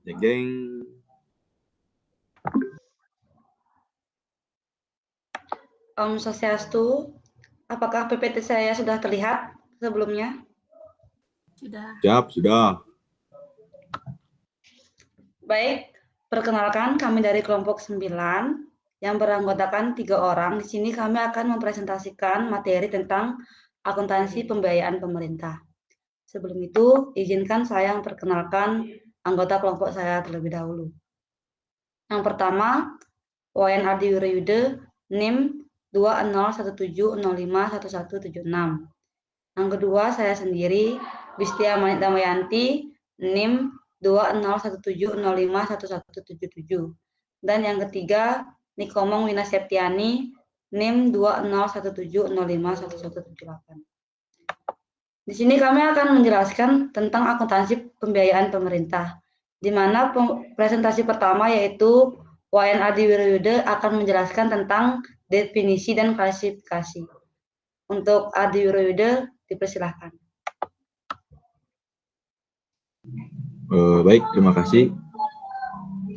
Jeng jeng. Om Swastiastu, apakah PPT saya sudah terlihat sebelumnya? Sudah. Siap, sudah. Baik, perkenalkan kami dari kelompok 9 yang beranggotakan 3 orang. Di sini kami akan mempresentasikan materi tentang akuntansi pembiayaan pemerintah. Sebelum itu, izinkan saya memperkenalkan anggota kelompok saya terlebih dahulu. Yang pertama, Wayan Ardi Wirayuda, NIM 2017051176. Yang kedua, saya sendiri, Bistia Manit Damayanti, NIM 2017051177. Dan yang ketiga, Nikomong Wina Septiani, NIM 2017051178. Di sini kami akan menjelaskan tentang akuntansi pembiayaan pemerintah, di mana presentasi pertama yaitu Wayan Adi Wirayuda akan menjelaskan tentang definisi dan klasifikasi. Untuk Adi Wirayuda, dipersilahkan. Baik, terima kasih.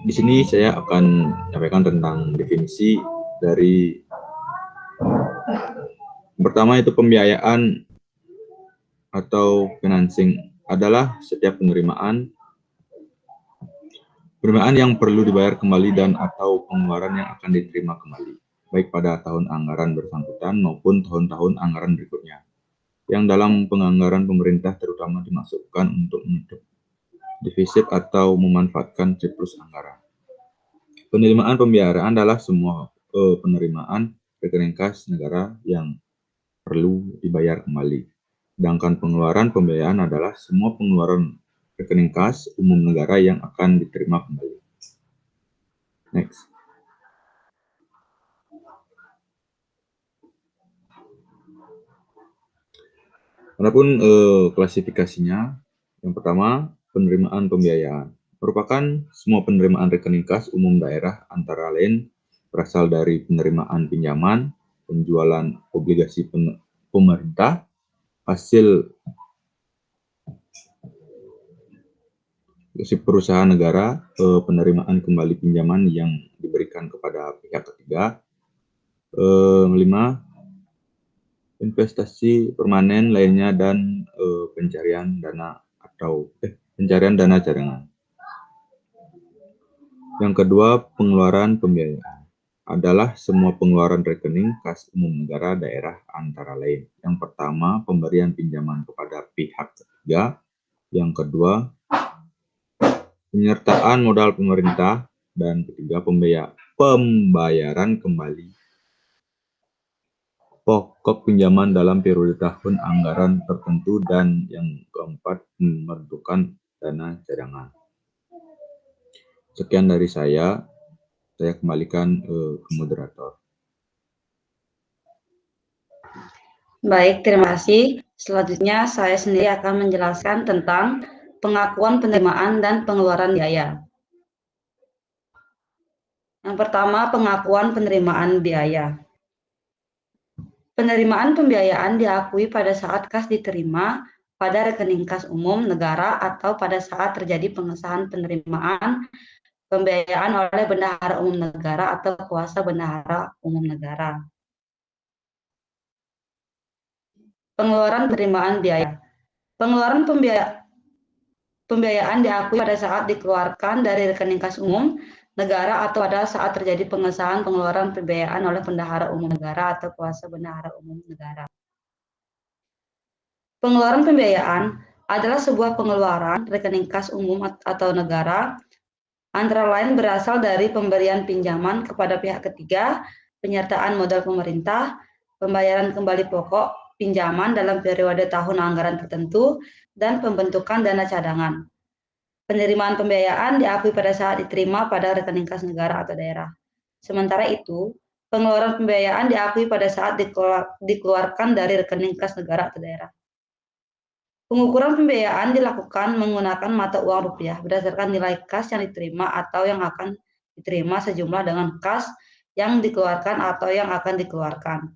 Di sini saya akan menyampaikan tentang definisi dari pertama itu pembiayaan atau financing adalah setiap penerimaan yang perlu dibayar kembali dan atau pengeluaran yang akan diterima kembali, baik pada tahun anggaran bersangkutan maupun tahun-tahun anggaran berikutnya, yang dalam penganggaran pemerintah terutama dimasukkan untuk menutup defisit atau memanfaatkan surplus anggaran. Penerimaan pembiayaan adalah semua penerimaan rekening kas negara yang perlu dibayar kembali. Sedangkan pengeluaran pembiayaan adalah semua pengeluaran rekening kas umum negara yang akan diterima kembali. Next. Adapun klasifikasinya, yang pertama penerimaan pembiayaan merupakan semua penerimaan rekening kas umum daerah antara lain berasal dari penerimaan pinjaman, penjualan obligasi pemerintah, hasil perusahaan negara, penerimaan kembali pinjaman yang diberikan kepada pihak ketiga. 5. Investasi permanen lainnya dan pencarian dana cadangan. Yang kedua, pengeluaran pembiayaan adalah semua pengeluaran rekening kas umum negara daerah antara lain. Yang pertama, pemberian pinjaman kepada pihak ketiga. Yang kedua, penyertaan modal pemerintah, dan ketiga pembayaran kembali pokok pinjaman dalam periode tahun anggaran tertentu, dan yang keempat pembentukan dana cadangan. Sekian dari saya kembalikan ke moderator. Baik, terima kasih. Selanjutnya saya sendiri akan menjelaskan tentang pengakuan penerimaan dan pengeluaran biaya. Yang pertama, pengakuan penerimaan biaya. Penerimaan pembiayaan diakui pada saat kas diterima pada rekening kas umum negara atau pada saat terjadi pengesahan penerimaan pembiayaan oleh bendahara umum negara atau kuasa bendahara umum negara. Pengeluaran penerimaan biaya. Pengeluaran pembiayaan diakui pada saat dikeluarkan dari rekening kas umum negara atau pada saat terjadi pengesahan pengeluaran pembiayaan oleh bendahara umum negara atau kuasa bendahara umum negara. Pengeluaran pembiayaan adalah sebuah pengeluaran rekening kas umum atau negara, antara lain berasal dari pemberian pinjaman kepada pihak ketiga, penyertaan modal pemerintah, pembayaran kembali pokok pinjaman dalam periode tahun anggaran tertentu, dan pembentukan dana cadangan. Penerimaan pembiayaan diakui pada saat diterima pada rekening kas negara atau daerah. Sementara itu, pengeluaran pembiayaan diakui pada saat dikeluarkan dari rekening kas negara atau daerah. Pengukuran pembiayaan dilakukan menggunakan mata uang rupiah berdasarkan nilai kas yang diterima atau yang akan diterima sejumlah dengan kas yang dikeluarkan atau yang akan dikeluarkan.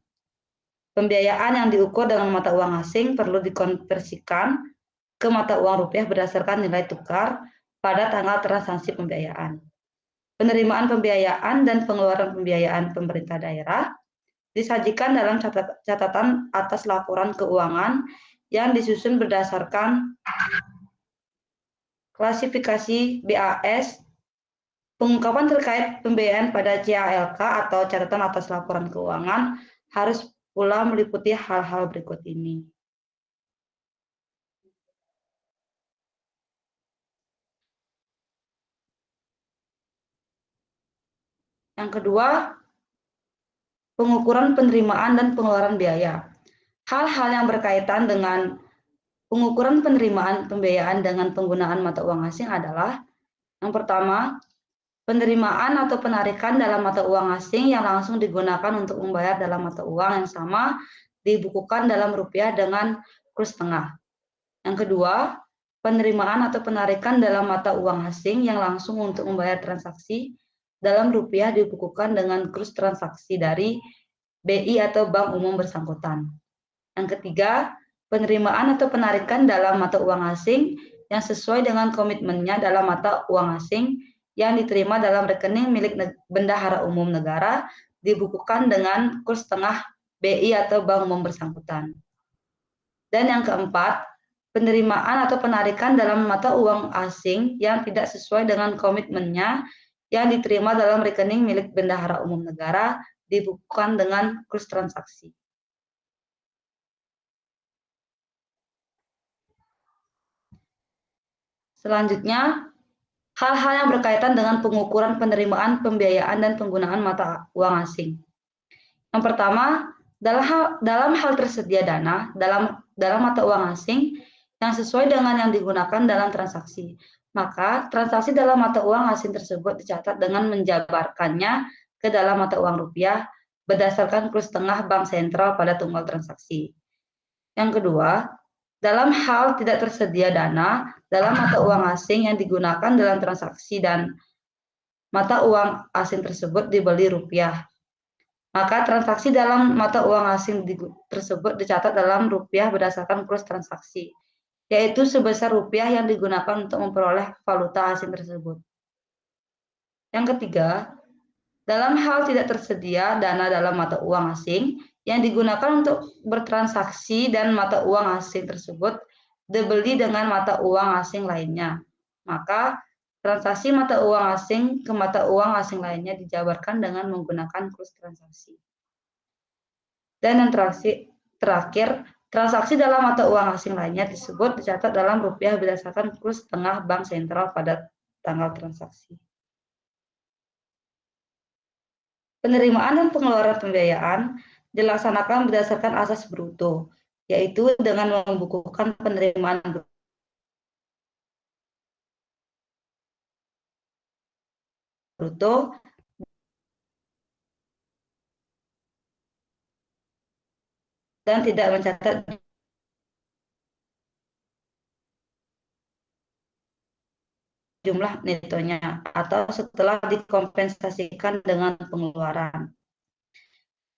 Pembiayaan yang diukur dengan mata uang asing perlu dikonversikan ke mata uang rupiah berdasarkan nilai tukar pada tanggal transaksi pembiayaan. Penerimaan pembiayaan dan pengeluaran pembiayaan pemerintah daerah disajikan dalam catatan atas laporan keuangan yang disusun berdasarkan klasifikasi BAS. Pengungkapan terkait pembiayaan pada CALK atau catatan atas laporan keuangan harus pula meliputi hal-hal berikut ini. Yang kedua, pengukuran penerimaan dan pengeluaran biaya. Hal-hal yang berkaitan dengan pengukuran penerimaan pembiayaan dengan penggunaan mata uang asing adalah yang pertama, penerimaan atau penarikan dalam mata uang asing yang langsung digunakan untuk membayar dalam mata uang yang sama dibukukan dalam rupiah dengan kurs tengah. Yang kedua, penerimaan atau penarikan dalam mata uang asing yang langsung untuk membayar transaksi dalam rupiah dibukukan dengan kurs transaksi dari BI atau bank umum bersangkutan. Yang ketiga, penerimaan atau penarikan dalam mata uang asing yang sesuai dengan komitmennya dalam mata uang asing yang diterima dalam rekening milik bendahara umum negara dibukukan dengan kurs tengah BI atau bank umum bersangkutan. Dan yang keempat, penerimaan atau penarikan dalam mata uang asing yang tidak sesuai dengan komitmennya yang diterima dalam rekening milik bendahara umum negara dibukukan dengan kurs transaksi. Selanjutnya, hal-hal yang berkaitan dengan pengukuran penerimaan, pembiayaan, dan penggunaan mata uang asing. Yang pertama, dalam hal tersedia dana dalam mata uang asing yang sesuai dengan yang digunakan dalam transaksi. Maka transaksi dalam mata uang asing tersebut dicatat dengan menjabarkannya ke dalam mata uang rupiah berdasarkan kurs tengah bank sentral pada tunggal transaksi. Yang kedua, dalam hal tidak tersedia dana dalam mata uang asing yang digunakan dalam transaksi dan mata uang asing tersebut dibeli rupiah, maka transaksi dalam mata uang asing tersebut dicatat dalam rupiah berdasarkan kurs transaksi, yaitu sebesar rupiah yang digunakan untuk memperoleh valuta asing tersebut. Yang ketiga, dalam hal tidak tersedia dana dalam mata uang asing yang digunakan untuk bertransaksi dan mata uang asing tersebut dibeli dengan mata uang asing lainnya, maka transaksi mata uang asing ke mata uang asing lainnya dijabarkan dengan menggunakan kurs transaksi. Dan yang terakhir, transaksi dalam mata uang asing lainnya tersebut dicatat dalam rupiah berdasarkan kurs tengah bank sentral pada tanggal transaksi. Penerimaan dan pengeluaran pembiayaan dilaksanakan berdasarkan asas bruto, yaitu dengan membukukan penerimaan bruto dan tidak mencatat jumlah netonya atau setelah dikompensasikan dengan pengeluaran.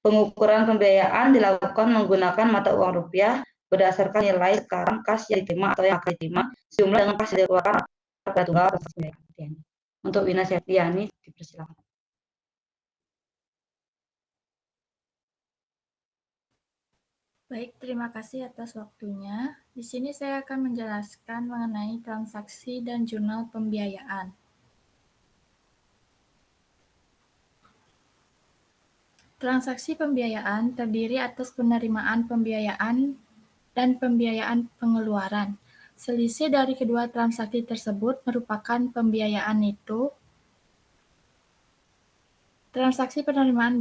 Pengukuran pembiayaan dilakukan menggunakan mata uang rupiah berdasarkan nilai sekarang kas yang diterima atau yang akan diterima, sejumlah dengan kas yang dikeluarkan pada tunggal transaksi pembiayaan. Untuk Wina Septiani, dipersilakan. Baik, terima kasih atas waktunya. Di sini saya akan menjelaskan mengenai transaksi dan jurnal pembiayaan. Transaksi pembiayaan terdiri atas penerimaan pembiayaan dan pembiayaan pengeluaran. Selisih dari kedua transaksi tersebut merupakan pembiayaan itu. Transaksi penerimaan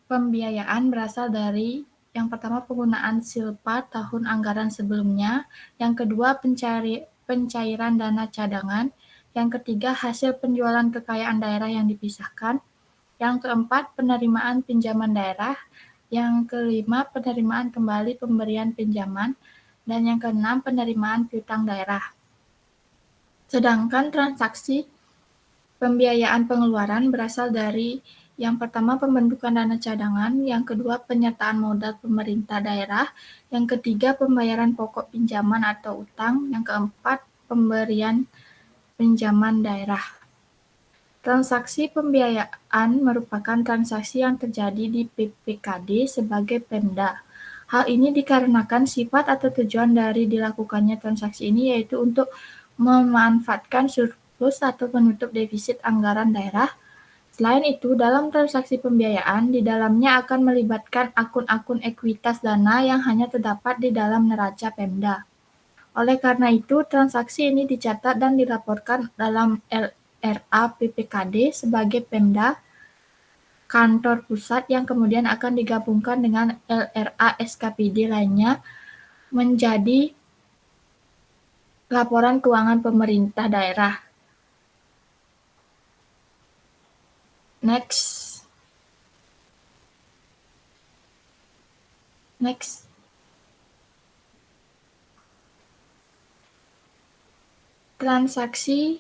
pembiayaan berasal dari yang pertama penggunaan silpa tahun anggaran sebelumnya, yang kedua pencairan dana cadangan, yang ketiga hasil penjualan kekayaan daerah yang dipisahkan, yang keempat penerimaan pinjaman daerah, yang kelima penerimaan kembali pemberian pinjaman, dan yang keenam penerimaan piutang daerah. Sedangkan transaksi pembiayaan pengeluaran berasal dari yang pertama pembentukan dana cadangan, yang kedua penyertaan modal pemerintah daerah, yang ketiga pembayaran pokok pinjaman atau utang, yang keempat pemberian pinjaman daerah. Transaksi pembiayaan merupakan transaksi yang terjadi di PPKD sebagai Pemda. Hal ini dikarenakan sifat atau tujuan dari dilakukannya transaksi ini yaitu untuk memanfaatkan surplus atau menutup defisit anggaran daerah. Selain itu, dalam transaksi pembiayaan, di dalamnya akan melibatkan akun-akun ekuitas dana yang hanya terdapat di dalam neraca Pemda. Oleh karena itu, transaksi ini dicatat dan dilaporkan dalam LRA PPKD sebagai Pemda kantor pusat yang kemudian akan digabungkan dengan LRA SKPD lainnya menjadi laporan keuangan pemerintah daerah. Next. Transaksi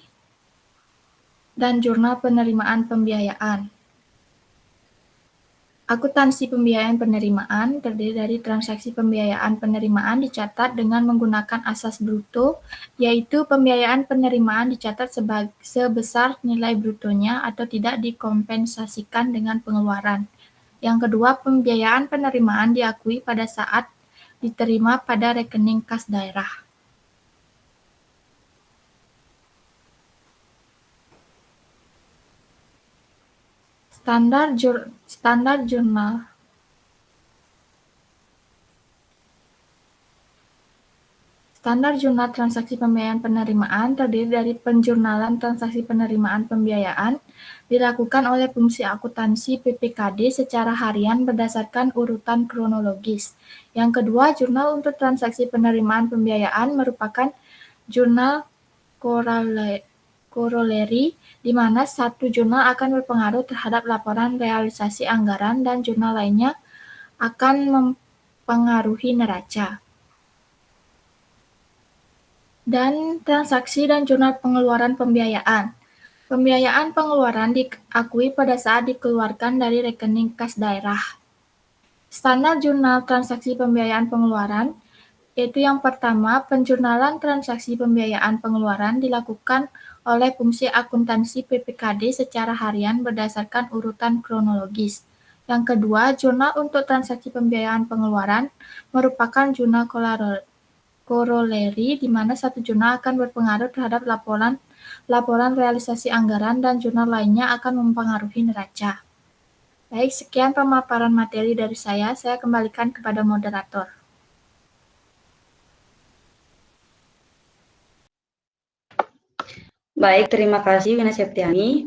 dan jurnal penerimaan pembiayaan. Akuntansi pembiayaan penerimaan terdiri dari transaksi pembiayaan penerimaan dicatat dengan menggunakan asas bruto, yaitu pembiayaan penerimaan dicatat sebesar nilai brutonya atau tidak dikompensasikan dengan pengeluaran. Yang kedua, pembiayaan penerimaan diakui pada saat diterima pada rekening kas daerah. Standar jurnal transaksi pembiayaan penerimaan terdiri dari penjurnalan transaksi penerimaan pembiayaan dilakukan oleh fungsi akuntansi PPKD secara harian berdasarkan urutan kronologis. Yang kedua, jurnal untuk transaksi penerimaan pembiayaan merupakan jurnal koroleri di mana satu jurnal akan berpengaruh terhadap laporan realisasi anggaran dan jurnal lainnya akan mempengaruhi neraca. Dan transaksi dan jurnal pengeluaran pembiayaan. Pembiayaan pengeluaran diakui pada saat dikeluarkan dari rekening kas daerah. Standar jurnal transaksi pembiayaan pengeluaran yaitu yang pertama, penjurnalan transaksi pembiayaan pengeluaran dilakukan oleh fungsi akuntansi PPKD secara harian berdasarkan urutan kronologis. Yang kedua, jurnal untuk transaksi pembiayaan pengeluaran merupakan jurnal koroleri di mana satu jurnal akan berpengaruh terhadap laporan realisasi anggaran dan jurnal lainnya akan mempengaruhi neraca. Baik, sekian pemaparan materi dari saya kembalikan kepada moderator. Baik, terima kasih Wina Septiani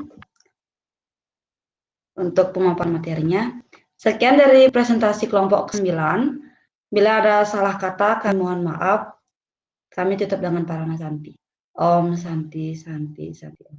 untuk pemaparan materinya. Sekian dari presentasi kelompok ke-9. Bila ada salah kata, kami mohon maaf. Kami tutup dengan Parana Santi. Om Santi Santi Santi.